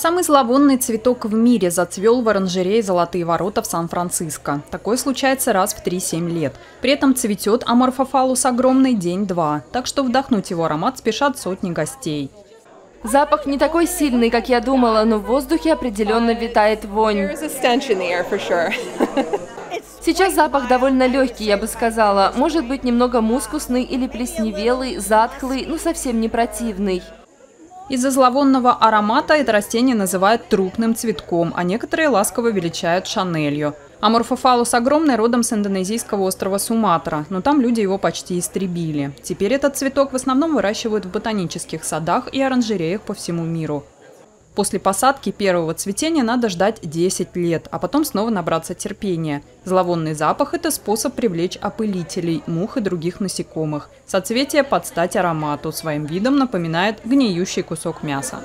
Самый зловонный цветок в мире зацвел в оранжерее «Золотые ворота» в Сан-Франциско. Такое случается раз в 3-7 лет. При этом цветет аморфофалус огромный день-два, так что вдохнуть его аромат спешат сотни гостей. Запах не такой сильный, как я думала, но в воздухе определенно витает вонь. Сейчас запах довольно легкий, я бы сказала. Может быть, немного мускусный или плесневелый, затхлый, но совсем не противный. Из-за зловонного аромата это растение называют трупным цветком, а некоторые ласково величают шанелью. Аморфофалус огромный родом с индонезийского острова Суматра, но там люди его почти истребили. Теперь этот цветок в основном выращивают в ботанических садах и оранжереях по всему миру. После посадки первого цветения надо ждать 10 лет, а потом снова набраться терпения. Зловонный запах – это способ привлечь опылителей, мух и других насекомых. Соцветие под стать аромату своим видом напоминает гниющий кусок мяса.